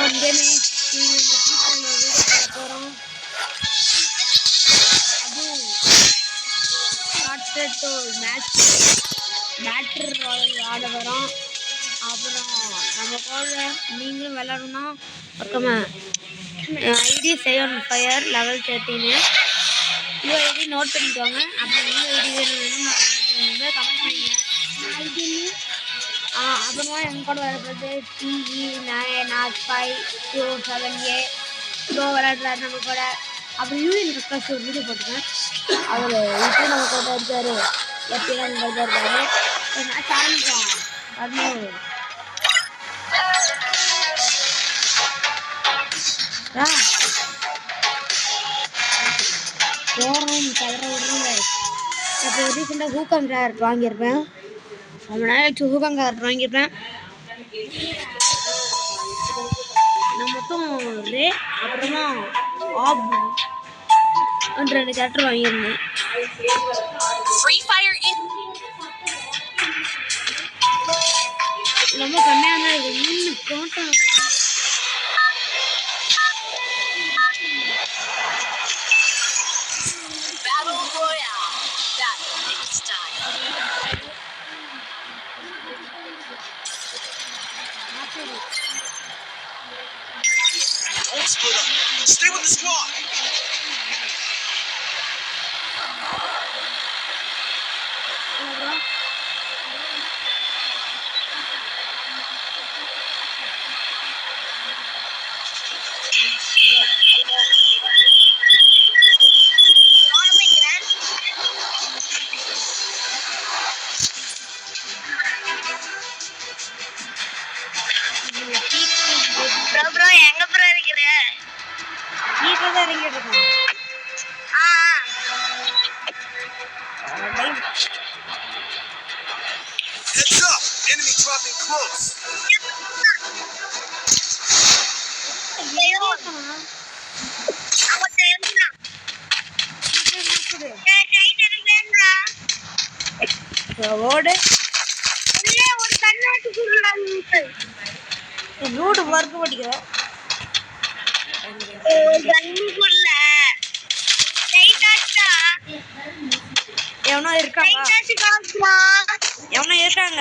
இங்கேயுமே வீடியோ போட போகிறோம். அதுவும் ஷார்ட் மேட்ச் பேட்டர் ராயல் ஆட வரோம். அப்புறம் நம்ம கூட நீங்களும் விளாடணும்னா பக்கமாக ID save fire level 13 ID note பண்ணிக்கோங்க. அப்புறம் ஐடி வேணும்னா கமெண்ட் பண்ணிங்க. அப்புறமா என் கூட விளையாடுறது TE90527A ப்ரோ விளையாடுறாரு நம்ம கூட. அப்புறம் யூஎன் ரெக்வஸ்ட் ஒரு வீடியோ போட்டுருக்கேன். அவர் இப்போ நம்ம கூட இருக்காரு. எப்படிலாம் நம்ம கூட இருக்காரு. மேட்ச் ஆரம்பிச்சோம். போகிறோம் தவிர விடுறோங்க. இப்போ ரீசெண்டாக ஹூக்கம் கேரட் வாங்கியிருப்பேன். ரொம்ப நாள் ஆச்சு ஹூக்கம் கேரட் வாங்கியிருப்பேன். நான் மொத்தம் ரே அப்புறமா ஆப் 2 கேரக்டர் வாங்கியிருந்தேன். ரொம்ப கம்மியாக தான் இன்னும் தோட்டம் Stay with the squad. bro எங்க bro இருக்கீங்க? வீட்ல தான் இறங்கிட்டு இருக்கேன். Heads up! Enemy dropping close. ஓடு ஒரு கண்ணாட்டு லூடு ஒர்க் பண்ணிக்கிறேன். எவனோ இருக்காங்க. எவனோ இருக்காங்க.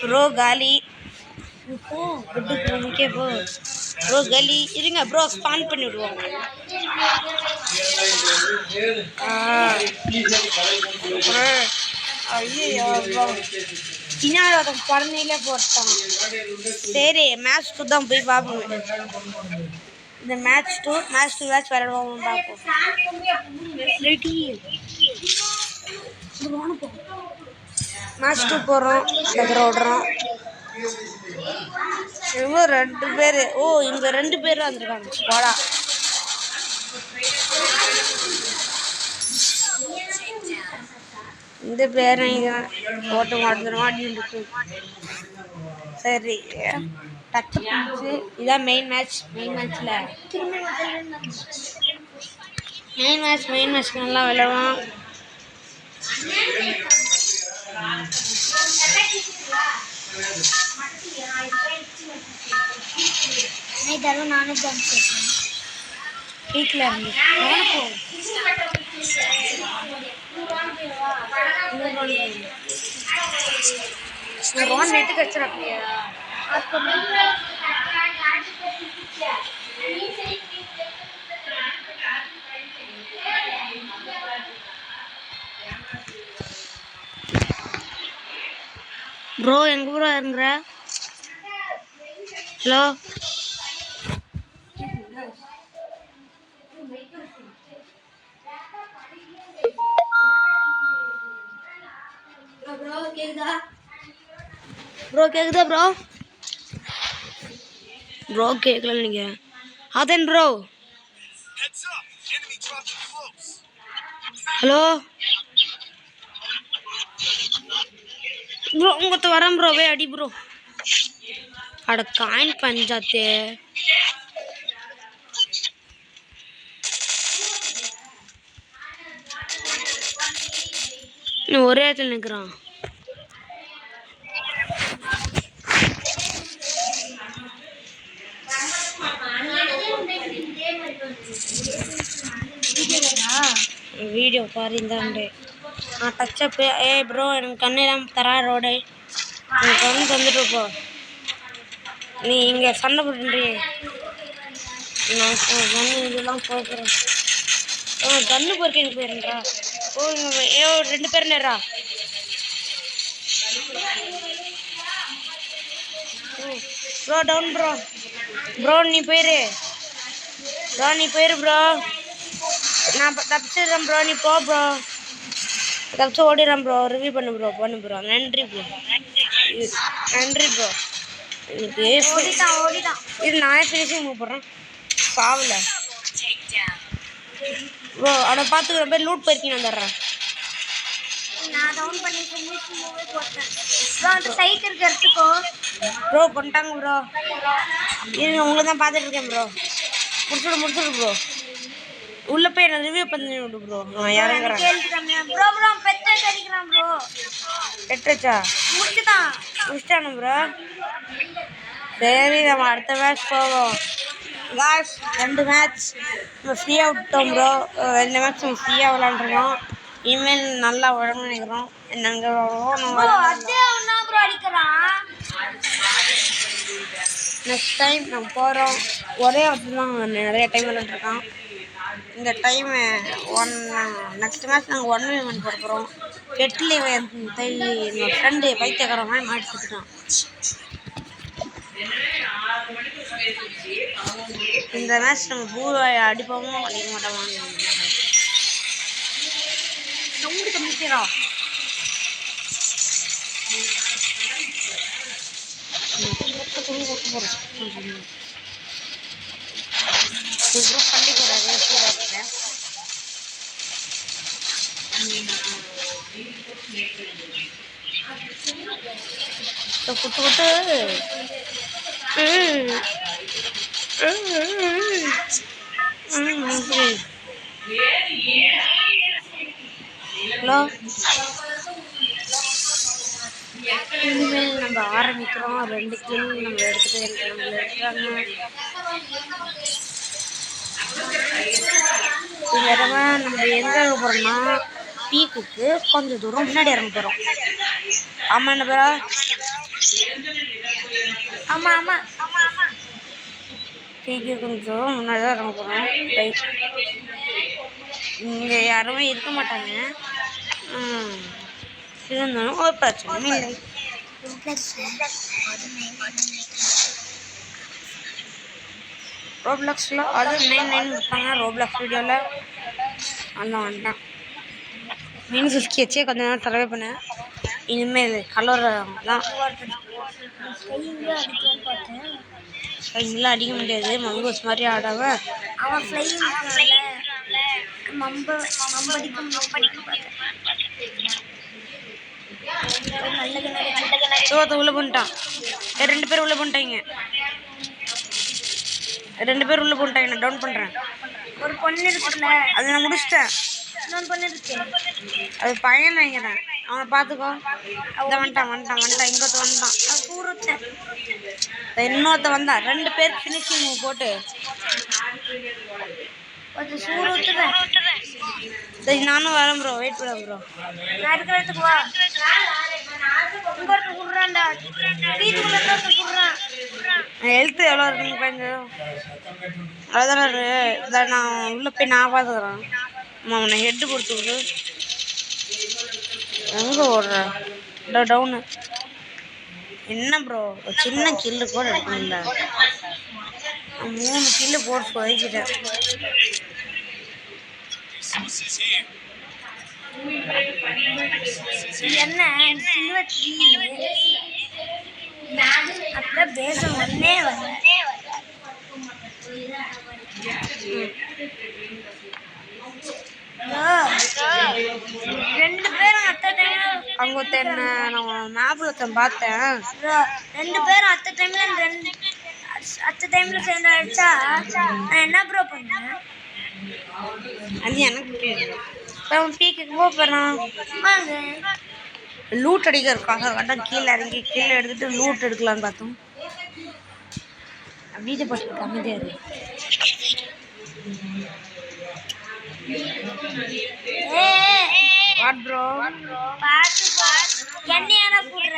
ப்ரோ காலி ப்ரோ காலி இருங்க ப்ரோ ஸ்பான் பண்ணி விடுவோம். ஐயோ பின்னாடி ஒருத்தன் குழந்தையிலே போட்டான். சரி மேட்ச் 2 தான் போய் பார்ப்போம். இந்த மேட்ச் 2 விளையாடுவோம் பார்ப்போம். மேட்ச் 2 போகிறோம். ஓடுறோம். இவங்க 2 பேர். இவங்க 2 பேரும் வந்திருக்காங்க ஸ்குவாடா. இந்த பேரை ஓட்ட மாட்டேன். சரி டச்சு பிடிச்சி இதான் மெயின் மேட்ச்சில் மெயின் மேட்ச் நல்லா விளையாடுவோம். நானும் வீட்டில் இருந்து நெட்டுக்கு வச்சிருக்கியா? ப்ரோ எங்க ப்ரோ இருங்குற? ஹலோ ப்ரோ கேக்குதா ப்ரோ ப்ரோ கேட்கல நீங்க அதன் bro Heads up! Enemy dropping close. Hello bro உங்கள்கிட்ட வரேன் ப்ரோ வே அடி ப்ரோ அட காயின் பஞ்சாத்தே இன்னும் ஒரே இடத்துல நிற்கிறான் வீடியோ பாரு இந்தாண்டு நான் டச்சப்பு ப்ரோ எனக்கு கண்ணெல்லாம் தரா ரோடு எனக்கு வந்து தந்துட்டு போ நீ இங்கே சண்டை போட்டுன்றியே நான் கண்ணு இதெல்லாம் போக்குறேன் கண்ணு பொறுக்க எனக்கு போயிருந்தா ஓ 2 பேர் நேரா ப்ரோ டவுன் ப்ரோ நீ போயிரு ப்ரோ நான் தப்பிச்சிடுறேன் ப்ரோ நீ போ ப்ரோ தப்பிச்சு ஓடிடுறேன் ப்ரோ ரிவ்யூ பண்ணு ப்ரோ நன்றி ப்ரோ எனக்கு இது நான் ஃபினிஷிங் மூவ் போடுறேன் பாவல ப்ரோ அவனை பார்த்துக்கிற பேர் லூட் போயிருக்கீங்க வந்துடுறேன் நான் டவுன் பண்ணி ஃபினிஷிங் மூவே போட்டேன் ப்ரோ அந்த சைட் இருக்க எடுத்துக்கோ ப்ரோ கொண்டாங்க ப்ரோ இருங்க உங்களை தான் பார்த்துட்டு இருக்கேன் ப்ரோ முடிச்சுடு ப்ரோ உள்ள போய் என்ன ரிவ்யூ பண்ணி விடு ப்ரோ நான் இறங்குறேன் ப்ரோ பெட் அடிக்கிறான் ப்ரோ எட்டச்சா முடிச்சிட்டானு ப்ரோ சரி நம்ம அடுத்த மேட்ச் போவோம் காய்ஸ் 2 மேட்ச் நம்ம ஃப்ரீயாக விட்டோம் ப்ரோ 2 மேட்ச் நம்ம ஃப்ரீயாக விளாண்டுருக்கோம் இனிமேல் நல்லா உடம்பு நினைக்கிறோம் நெக்ஸ்ட் டைம் நம்ம போகிறோம் ஒரே இடத்துல தான் நிறைய டைம் விளாண்டுருக்கோம் இந்த டைமு நெக்ஸ்ட் மேட்ச் நாங்கள் 1v1 போட போகிறோம் கெட்டில் என்னோட ஃப்ரெண்டு பைத்தியக்கார மாதிரி மாட்டி சுட்டுட்டான் இந்த மேட்ச் நம்ம பூவாய் அடிப்போமோ அடிக்க மாட்டோமோ சவுண்டு கம்மிக்கிறா ஹலோ இனிமேல் நம்ம ஆரம்பிக்கிறோம் 2 கில் நம்ம எடுத்துட்டாங்க நம்ம எங்க போறோம்னா பீக்குக்கு கொஞ்சம் தூரம் முன்னாடி இறங்க போறோம் ஆமா என்ன பேரா ஆமா பீக்கு கொஞ்சம் தூரம் முன்னாடி தான் இறங்க போறோம் இங்க யாருமே இருக்க மாட்டாங்க இருந்தாலும் ஒரு பிரச்சனையும் இல்லை ரோப்ளாக்ஸில் அது 9 இருப்பாங்க ரோப்ளாக்ஸ் வீடியோவில் அந்த வந்துட்டான் -50 வச்சே கொஞ்ச நேரம் செலவே பண்ணேன் இனிமேல் கலர் தான் ஸ்கைலாம் அடிக்க முடியாது மங்கோஸ் மாதிரி ஆடாம அவன் உள்ள பண்ணிட்டான் 2 பேர் உள்ள பண்ணிட்டாங்க 2 பேர் உள்ள போட்டாங்க நான் டவுன் பண்றேன் ஒரு பொண்ணு இருக்குல்ல அதை நான் முடிச்சிட்டேன் இன்னொரு பொண்ணு இருக்கு அது பையன் நினைக்கிறேன் அவனை பார்த்துக்கோ இதை வந்துட்டான் இங்கொருத்த வந்துட்டான் சூரத்தன் இன்னொருத்த வந்தா 2 பேர் ஃபினிஷிங் போட்டு கொஞ்சம் சூரத்துறேன் சரி நானும் வரேன் ப்ரோ வெயிட் பண்ண ப்ரோ நான் இருக்கிறதுக்கு வா இங்கொருத்த குடுறான்டா வீட்டுக்குள்ள குடுறான் ஹெல்த் எவ்வளோ இருக்குன்னு கொஞ்சம் அவ்வளோதானே இதை நான் உள்ளே போய் நான் பார்த்துக்கிறேன் அவனை ஹெட்டு கொடுத்துருக்கு எங்கே ஓடுற டவுனு என்ன ப்ரோ ஒரு சின்ன கில்லு கூட எடுக்கணும்ல. 3 கில்லு போட்டு போய்கிட்டேன். Resources here. என்ன சில்வத்தி அப்ப பேச ஒன்னே வர ரெண்டு பேரும் அத்த டைம்ல அங்க ஒருத்தன் நான் மேப்ல ஒருத்தன் பார்த்தேன். ரெண்டு பேரும் அத்த டைம்ல அத்த டைம்ல சேர்ந்து அடிச்சா நான் என்ன ப்ரோ பண்ணேன்? அது எனக்கு புரியுது. அவன் பீக்குக்கு போறான். வாங்க லூட் அடிக்கிறதுக்காக கட்டம் கீழே இறங்கி கீழே எடுத்துட்டு லூட் எடுக்கலான்னு பார்த்தோம். வீட்டை போட்டு அமைதியா இருக்கு. வாட் ப்ரோ பாத்து என்ன யார புடுற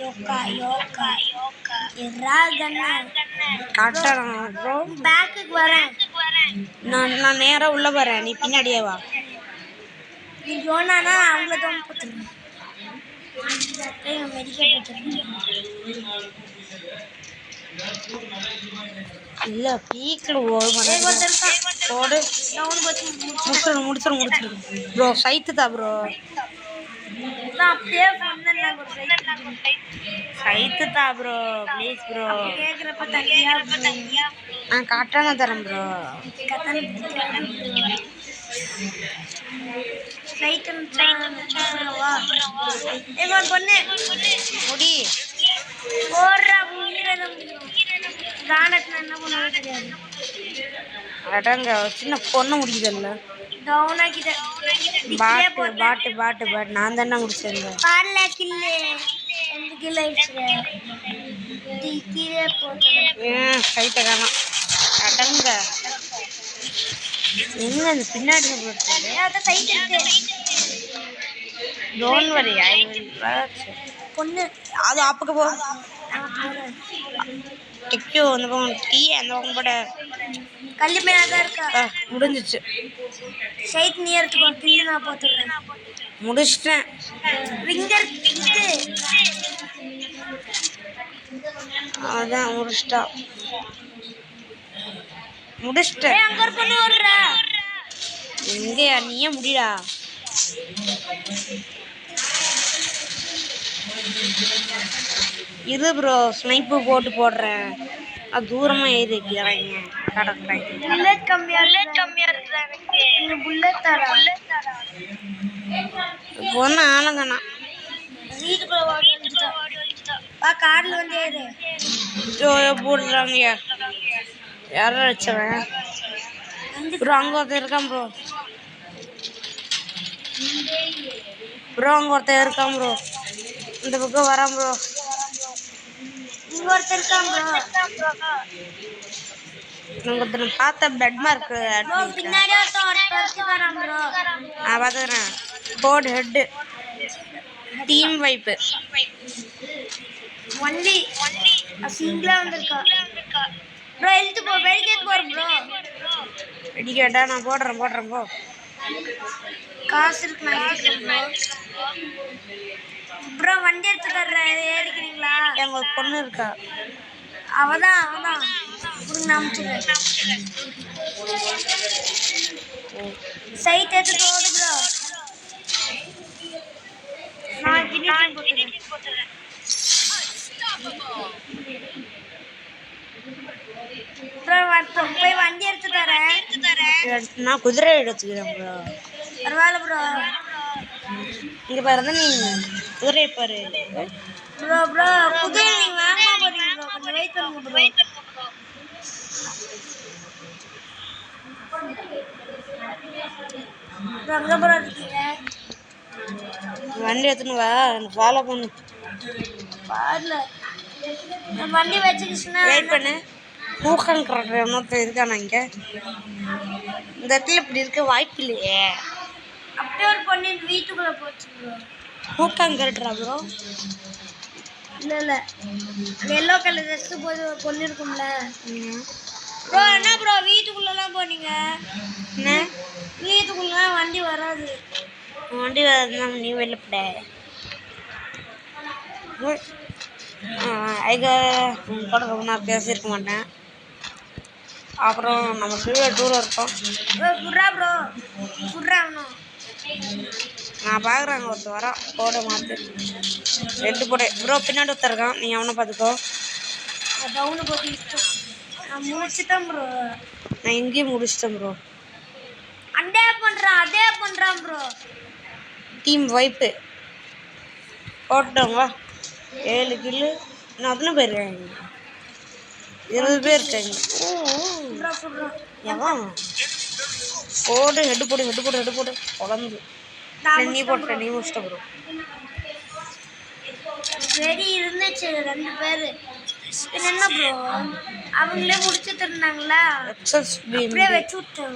யோகா யோகா எராகனா காட்டறேன் ப்ரோ. பேக்குக்கு வரேன். நான் நேரா உள்ள வரேன். நீ பின்னாடியே வா. நீ யோனானா அவங்கள தான் போட்டுறேன். மெடிக்கேட் போட்டுறேன். இல்ல பீக்ல ஓடு முடிச்சிரு ப்ரோ. சைத்துதா ப்ரோ. நான் அப்படியே சொன்னேன் சைத்துதா ப்ரோ ப்ளீஸ் ப்ரோ. கேக்குறப்ப தனியா நான் காட்டாம தரேன் ப்ரோ. சைத்தன் வா ஏமா பொண்ணு முடி ஓடுறா உயிரினம் தானத்துல என்ன பண்ணுறது தெரியாது. அடங்க சின்ன பொண்ணு முடிக்குதுல்ல. டவுன் ஆக்கிட்ட பாட்டு பாட்டு பாட்டு பாட்டு நான் தானே முடிச்சிருந்தேன். பாடல கில்லு 2 கில் ஆயிடுச்சு. கீழே போட்டு சைட்டை காணோம். அடங்க எங்க அந்த பின்னாடி போட்டு சைட் இருக்கு. Don't worry I will watch. பொண்ணு அது அப்பக்கு போ. டிக்கியோ அந்த பக்கம் டீ அந்த பக்கம் போட கல்லு மேல தான் இருக்கா. முடிஞ்சிச்சு. சைட் நீ எடுத்துக்கோ. கில்லு நான் போட்டுறேன். முடிச்சிட்டேன். ரிங்கர் இது அதான் முடிச்சிட்டா. முடிச்சிட்டேன். ஏய் அங்க ஒரு பொண்ணு ஓடுறா. எங்கயா நீயே முடிடா. இது ப்ரோ ஸ்னைப்பு போட்டு போடுறேன். அது தூரமா ஏறி இருக்கிறாங்க கடற்கரை. புல்லட் கம்மியா இருக்கு எனக்கு. இந்த புல்லட் தரா இப்போ ஒன்றும் ஆளுங்கண்ணா வீட்டுக்குள்ள ஓடி வந்துட்டா. வா கார்ல வந்து ஏறு. போடுறாங்கய்யா. யாரும் வச்சவன் ப்ரோ அங்கே ஒருத்தர் இருக்கான் ப்ரோ. ப்ரோ அங்கே ஒருத்தர் இருக்கான் ப்ரோ. இந்த பக்கம் வரான் ப்ரோ. இங்க ஒருத்தர் இருக்கான் ப்ரோ. நாங்கள் ஒருத்தர் பார்த்த பெட் மார்க் பின்னாடி ஒருத்தர் வரான் ப்ரோ. நான் பார்த்துக்கிறேன். கோட் ஹெட்டு டீம் வைப்பு ஒன்லி சிங்கிளா வந்திருக்கா ப்ரோ. எழுத்து போ வெடிக்கேட் போற ப்ரோ. வெடிக்கேட்டா நான் போடுறேன் போ. காசு இருக்கு நான் எடுத்துக்கிறேன் ப்ரோ. வண்டி எடுத்து தர்றேன் ஏறிக்கிறீங்களா? எங்க ஒரு பொண்ணு இருக்கா. அவதான் கொடுங்க அனுப்பிச்சுடுறேன். சைட் எடுத்து போடு ப்ரோ. நான் ஃபினிஷிங் போட்டுறேன். ப்ரோ போய் வண்டி எடுத்து தரேன். நான் குதிரை எடுத்துக்கிறேன் ப்ரோ. பரவாயில்ல ப்ரோ. இங்கே பாருங்க நீ குதிரை பாரு ப்ரோ குதிரை நீங்க வாங்க போறீங்க ப்ரோ. கொஞ்சம் வெயிட் பண்ணுங்க ப்ரோ. அங்க ப்ரோ இருக்கீங்க. வண்டி எடுத்துன்னு வா. ஃபாலோ பண்ணு. பாருல வண்டி வச்சுக்கிச்சுன்னா வெயிட் பண்ணு. பூக்கான் கரெக்டர் இன்னொருத்தர் இருக்கானா இங்கே? இந்த இடத்துல இப்படி இருக்க வாய்ப்பு இல்லையே. அப்படியே ஒரு பொண்ணு வீட்டுக்குள்ள போச்சு ப்ரோ. பூக்கான் கரெக்டரா ப்ரோ? இல்லை எல்லோ கலர் ட்ரெஸ் போது ஒரு பொண்ணு இருக்கும்ல ப்ரோ. என்ன ப்ரோ வீட்டுக்குள்ளலாம் போனீங்க? என்ன வீட்டுக்குள்ளலாம் வண்டி வராது. வண்டி வரதுனால நீ வெளிப்பட ஐயா கூட ரொம்ப நாள் பேசியிருக்க மாட்டேன். அப்புறம் நம்ம டூர் இருக்கோம். புட்ரா ப்ரோ புட்ரா இன்னும் நான் பார்க்குறேன் ஒருத்தர் வரான் போட மாற்று ரெண்டு போட ப்ரோ பின்னாடி ஒருத்தருக்கான். நீ அவனை பார்த்துக்கோ. டவுனு போட்டு நான் முடிச்சுட்டேன் ப்ரோ. நான் இங்கேயும் முடிச்சிட்டேன் ப்ரோ. அதே பண்ணுறான் ப்ரோ. டீம் வைப்பு போட்டோங்க. 7 கில்லு. இன்னும் அத்தனை பேர் இருக்காங்க. 20 பேர் இருக்காங்க. எவன் போடு ஹெட்டு போடு குழம்பு நீ போட்ட நீ முடிச்சிட்ட ப்ரோ. வெறி இருந்துச்சு 2 பேர். என்ன ப்ரோ அவங்களே முடிச்சுட்டு இருந்தாங்களா அப்படியே வச்சு விட்டேன்.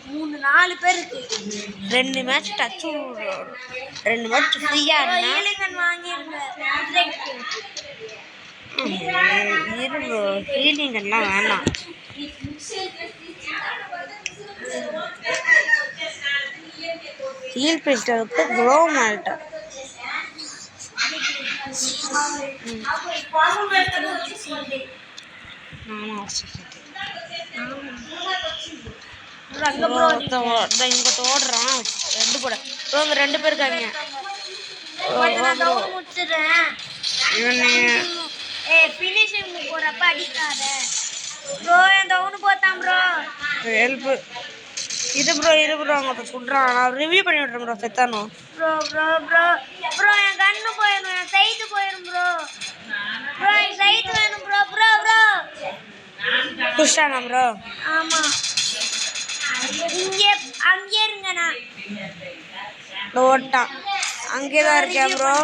3-4 பேர் இருக்கு. 2 மேட்ச் டச்சு 2 மேட்ச் ஃப்ரீயா ஹீலிங்கன் வாங்கிருங்க. இரு ப்ரோ ஹீலிங் எல்லாம் வேணாம். ஹீல் பேசிட்டு க்ளோ மால்ட்ட இங்க ஓடுறான் 2 போட ப்ரோ. இங்க 2 பேர் இருக்காங்க. ஃபினிஷிங் போறப்ப அடிக்காத ப்ரோ. என் டவுன் போட்டான் ப்ரோ. ஹெல்ப் இரு ப்ரோ அவங்க சொல்றான். நான் ரிவ்யூ பண்ணி விட்றேன் ப்ரோ. செத்தானோ ப்ரோ என் கண்ணு போயிடும். என் சைட்டு போயிடும் ப்ரோ. என் சைட்டு வேணும் ப்ரோ. புஷ்டானா ப்ரோ? ஆமா அங்கே இருங்கண்ணா. ஓட்டான் அங்கே தான் இருக்கேன் ப்ரோ.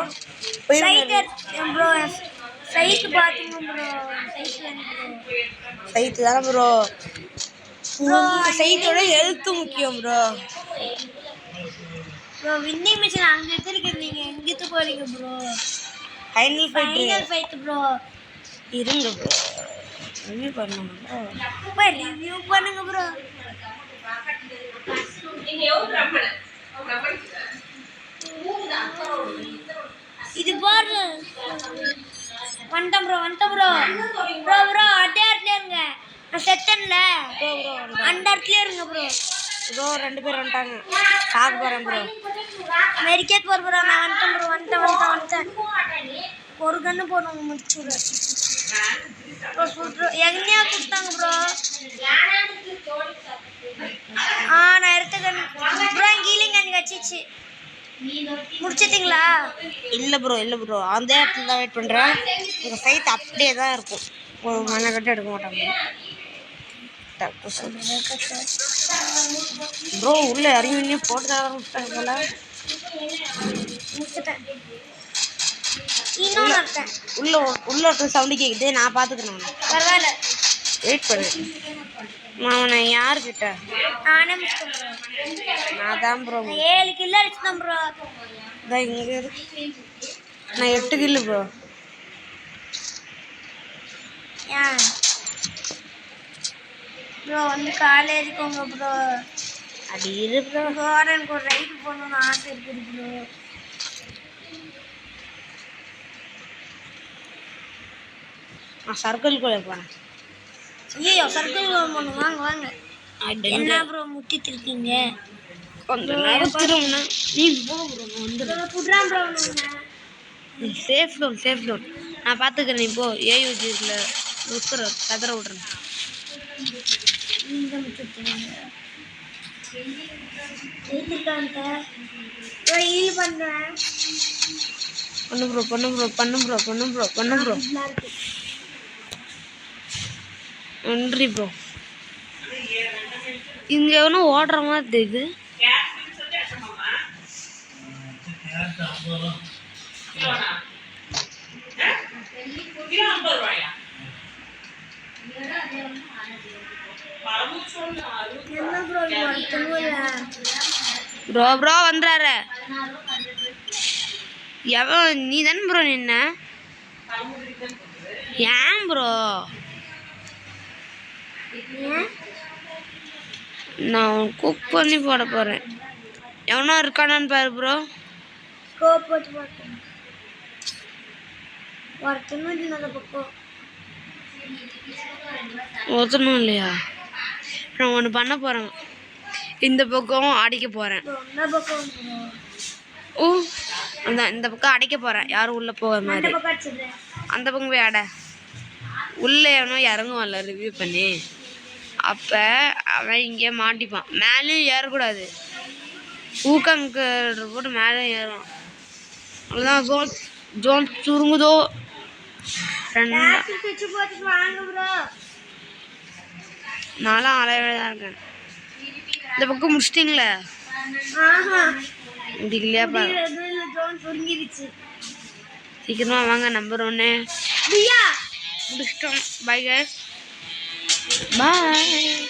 சைட்டு பாத்துங்க ப்ரோ. சைட்டு தானே ப்ரோ. சைட்டோட ஹெல்த் முக்கியம் ப்ரோ. வின்னிங் மிஷன் அங்க இருக்கு. நீங்க எங்கிட்டு போறீங்க ப்ரோ? Final fight bro. இருங்க ப்ரோ ரிவ்யூ பண்ணணும் ப்ரோ. ரிவ்யூ பண்ணுங்க ப்ரோ. இது பாரு வந்துட்டேன் ப்ரோ. அதே இடத்துல இருங்க. நான் செத்தன்ல அந்த இடத்துல இருங்க ப்ரோ. 2 பேர் வந்துட்டாங்க. சாக்கு போகிறேன் ப்ரோ. மெடிக்கேட் போகிற ப்ரோ. நான் வந்துட்டேன். ஒரு கன்று போடுவோம் முடிச்சுடு எங்கேயா கொடுத்தாங்க ப்ரோ. நான் எடுத்த கன்று ப்ரோ. ஹீலிங் கன்று வச்சிச்சு. முடிச்சிட்டிங்களா? இல்லை ப்ரோ அந்த இடத்துல தான் வெயிட் பண்ணுறேன். உங்கள் சைட் அப்படியே தான் இருக்கும். ஒரு மண்ணை கட்டு எடுக்க மாட்டாங்க ப்ரோ. உள்ளே இறங்கி போட்டு தர ஆரம்பிச்சிட்டாங்க போல. உள்ள சவுண்டு கேட்குது. நான் பார்த்துக்கிறேன். பரவாயில்ல வெயிட் பண்ணு. அவனை யாருக்கிட்ட? நானே நான் தான் ப்ரோ. 7 kilo அடிச்சுதான் bro. இதான் இங்கே இருக்கு. நான் 8 கிலோ ப்ரோ. ஏன் ப்ரோ வந்து காலேஜுக்குங்க ப்ரோ. அது இரு ப்ரோ. எனக்கு ஒரு ரைடு போகணுன்னு ஆசை இருக்குது ப்ரோ. நான் சர்க்கிள்குள்ளே போனேன். ஐயோ சர்க்கிள் போகணும். வாங்க என்ன ப்ரோ முட்டிட்டு இருக்கீங்க? கொஞ்சம் நேரம் திரும்பினா நீ போ ப்ரோ. நான் வந்துடுறேன். புட்றான் ப்ரோ. சேஃப் லோன் நான் பார்த்துக்கிறேன். நீ போ. ஏயூஜி இருக்குல்ல கதற விட்றேன். பண்ணு ப்ரோ. நன்றி ப்ரோ. இங்கே எவனும் ஓடுற மாதிரி தெரியுது. ப்ரோ வந்துறாரு. எவன் நீ தானே ப்ரோ நின்ன? ஏன் ப்ரோ? நான் குக் பண்ணி போட போகிறேன். எவனோ இருக்கானான்னு பாரு ப்ரோ. ஸ்கோப் போட்டு பார்க்கணும். ஒருத்தனும் இல்லை அந்த பக்கம். ஒருத்தனும் இல்லையா? நான் ஒன்று பண்ண போகிறேன். இந்த பக்கம் அடிக்க போகிறேன். இந்த பக்கம் ஓ இந்த பக்கம் அடிக்க போகிறேன். யாரும் உள்ளே போகிற அந்த மாதிரி. பக்கம் அடிச்சது. அந்த பக்கம் போய் அட. உள்ளே எவனோ இறங்குவான்ல ரிவ்யூ பண்ணி. அப்போ அவன் இங்கே மாட்டிப்பான். மேலேயும் ஏறக்கூடாது. ஊக்கங்கு போட்டு மேலே ஏறும். அவ்வளோதான். ஜோன் சுருங்குதோ. வச்சு போட்டுட்டு வாங்க ப்ரோ. நான்லாம் அலையவே தான் இருக்கேன். இந்த பக்கம் முடிச்சிட்டிங்களே? ஆஹா முடிக்கலையா பாரு. ஜோன் சுருங்கிடுச்சு. சீக்கிரமாக வாங்க. நம்பர் 1 பிரியா முடிச்சிட்டோம். Bye guys. பாய்.